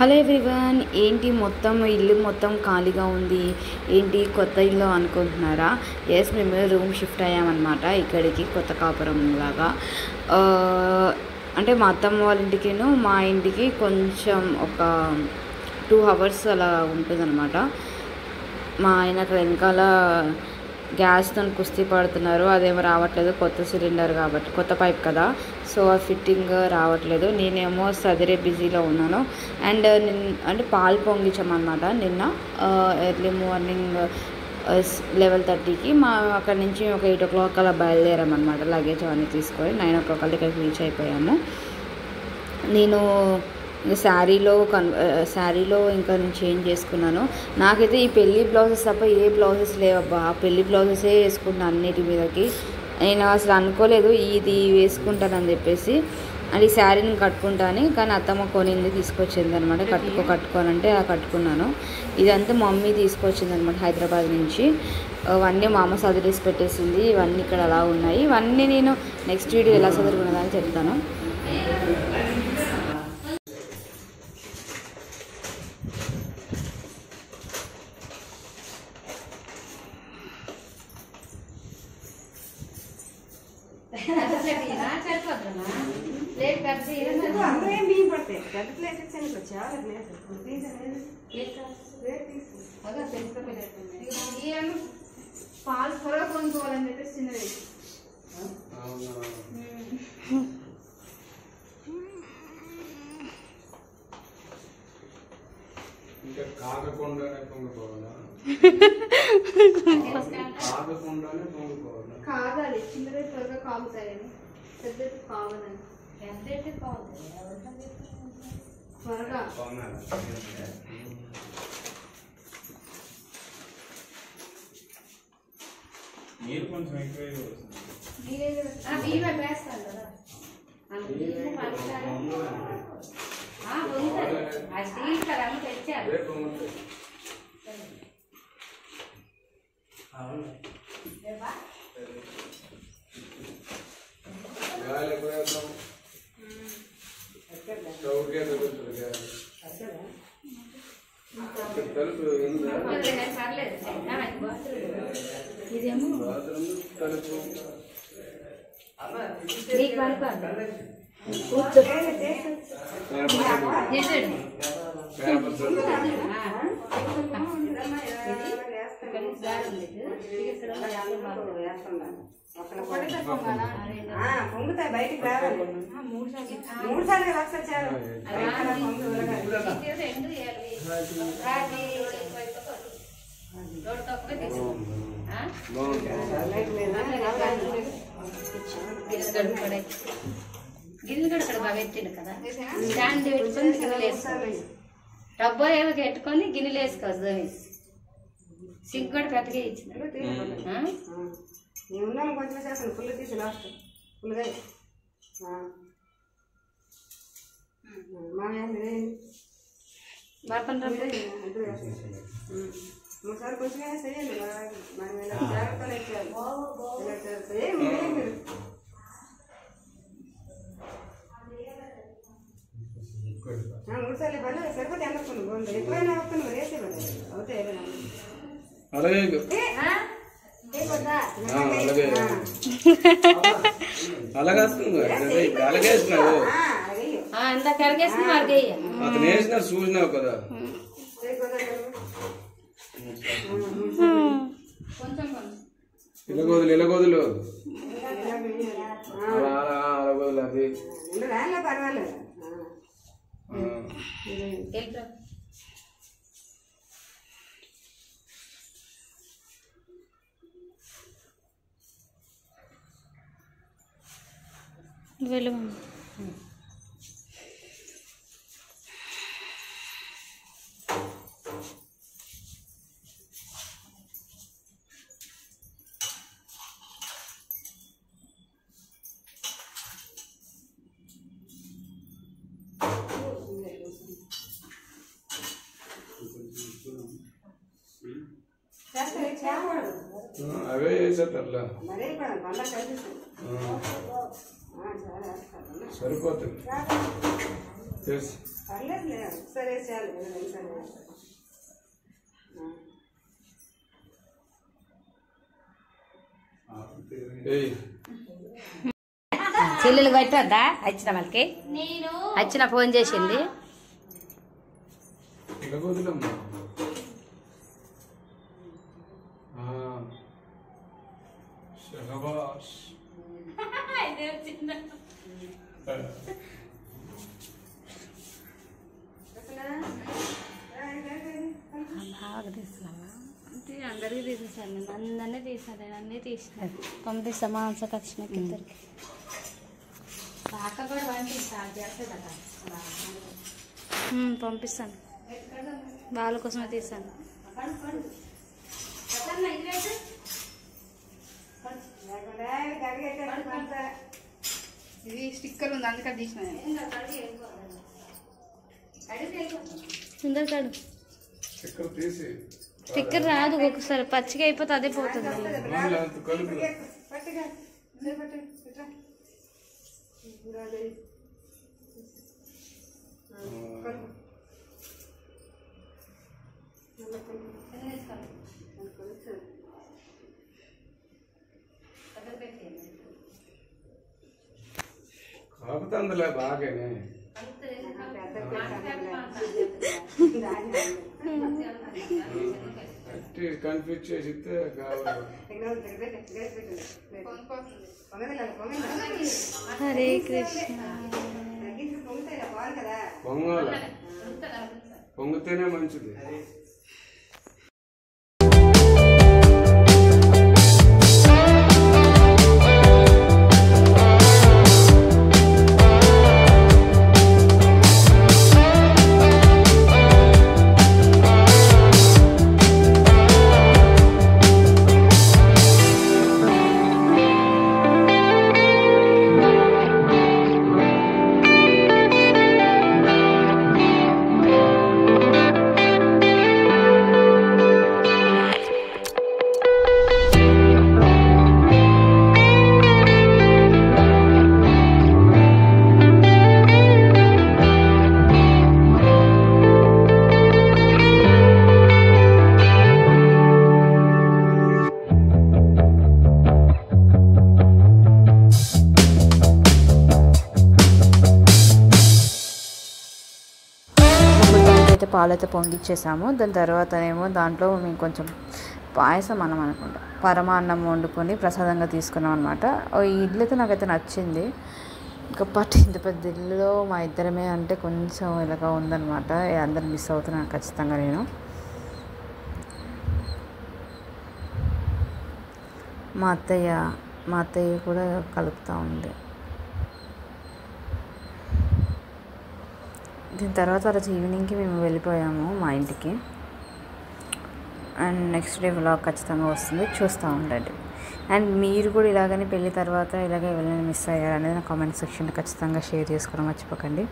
Hello everyone, ఏంటి మొత్తం ఇల్లు మొత్తం ఖాళీగా ఉంది, ఏంటి కొత్త ఇల్లు అనుకుంటున్నారా? ఎస్, మేము రూమ్ షిఫ్ట్ అయ్యామన్నమాట ఇక్కడికి, కొత్త కాపురం లాగా. అంటే మా అత్తమ్మ వాళ్ళ ఇంటికిను మా ఇంటికి కొంచెం ఒక 2 hours అలా ఉంటుందన్నమాట. మా ఆయన అక్కడ వెనకాల గ్యాస్తో కుస్తీ పడుతున్నారు, అదేమో రావట్లేదు, కొత్త సిలిండర్ కాబట్టి, కొత్త పైప్ కదా, సో ఆ ఫిట్టింగ్ రావట్లేదు. నేనేమో సదిరే బిజీలో ఉన్నాను. అండ్ అంటే పాలు పొంగించామన్నమాట నిన్న ఎర్లీ మార్నింగ్ 11:30కి. అక్కడి నుంచి ఒక 8 o'clock అలా బయలుదేరామన్నమాట, లగేజ్ అవన్నీ తీసుకొని 9 o'clock ఇక్కడికి రీచ్ అయిపోయాము. నేను శారీలో ఇంకా నేను చేంజ్ చేసుకున్నాను. నాకైతే ఈ పెళ్ళి బ్లౌజెస్ తప్ప ఏ బ్లౌజెస్ లేవబ్బా, పెళ్ళి బ్లౌజెసే వేసుకుంటాను అన్నిటి మీదకి. నేను అసలు అనుకోలేదు ఇది వేసుకుంటానని చెప్పేసి. అది శారీని కట్టుకుంటాను, కానీ అత్తమ్మ కొనింది తీసుకొచ్చింది అనమాట. కట్టుకోనంటే అలా కట్టుకున్నాను. ఇదంతా మమ్మీ తీసుకొచ్చింది అనమాట హైదరాబాద్ నుంచి. ఇవన్నీ మా అమ్మ సదిరేసి పెట్టేసింది. ఇవన్నీ ఇక్కడ అలా ఉన్నాయి. ఇవన్నీ నేను నెక్స్ట్ వీడియో ఎలా చదువుకున్నదని చెప్తాను. పాలు త్వరగా కొనుక్కోవాలని చెప్పేసి చిన్నది కాగాలి, చిన్నది త్వరగా కాగుతాయని, పెద్దది కావాలని త్వరగా. నీరు కొంచెం ఎక్కువ వేస్తాను కదా, స్టీల్ కదా తెచ్చారు. ఇదేమో నీకు పడుకోండి, పొంగుతాయి బయటికి రావాలి. 3 సార్లు వచ్చారు. గిన్నెలు కూడా ఇక్కడ బాగా పెట్టిండు కదా, స్టాండ్ పెట్టుకొని గిన్నెలు వేసుకోవాలి, డబ్బా ఏదో పెట్టుకొని గిన్నెలు వేసుకోవచ్చు. సిగ్గు కూడా పెద్దగా ఇచ్చింది. నేను ఉన్నాను కొంచెం చేస్తాను, ఫుల్ తీసి లాస్ట్ ఫుల్గా మూడుసార్లు కొంచెం చేయండి. మనం జాగ్రత్తలు ఇచ్చారు. 3 సార్లు ఇవ్వాలి, సరిపోతే ఎందుకు బాగుంది, ఎక్కువైనా వస్తుంది మరి వేసే అవుతాయి. అలాగే అతను వేసినారు చూసినావు కదా. ఇలాగోదులు అది పర్వాలేదు. వెళ్ళు అవే వేసేటట్లా సరిపోతుంది. పర్లేదులే సరే చాలు చెల్లెలు పెట్టద్దా వచ్చిన వాళ్ళకి వచ్చిన ఫోన్ చేసింది అందరికీ తీసేసాను అందరినీ తీసాను అన్నీ తీసినాను పంపిస్తా మాంసకు వచ్చిన ఇద్దరికి పంపిస్తాను వాళ్ళ కోసమే తీసాను ఇది స్టిక్కర్ ఉంది అందుకని తీసిన సుందర్ కాడు స్టిక్కర్ రాదు ఒకసారి పచ్చిగా అయిపోతే అదే పోతుంది కాపుతుందిలే బాగానే కన్ఫ్యూజ్ చేసి ఇస్తే హరే కృష్ణ పొంగాల పొంగితేనే మంచిది పాలైతే పొంగిచ్చేసాము. దాని తర్వాత ఏమో దాంట్లో మేము కొంచెం పాయసం అన్నం అనుకుంటా పరమాన్నం వండుకొని ప్రసాదంగా తీసుకున్నాం అనమాట. ఈ ఇడ్లీ అయితే నాకైతే నచ్చింది. ఇంకా పట్టు ఇంత పెద్ద ఇల్లులో మా ఇద్దరమే అంటే కొంచెం ఇలాగా ఉందన్నమాట. అందరు మిస్ అవుతున్నాను ఖచ్చితంగా నేను. మా అత్తయ్య కూడా కలుపుతూ ఉంది. దీని తర్వాత రోజు ఈవినింగ్కి మేము వెళ్ళిపోయాము మా ఇంటికి. అండ్ నెక్స్ట్ డే వ్లాగ్ ఖచ్చితంగా వస్తుంది, చూస్తూ ఉండండి. అండ్ మీరు కూడా ఇలాగని పెళ్ళి తర్వాత ఇలాగే వెళ్ళని మిస్ అయ్యారనేది నా కామెంట్ సెక్షన్లో ఖచ్చితంగా షేర్ చేసుకోవడం మర్చిపోకండి.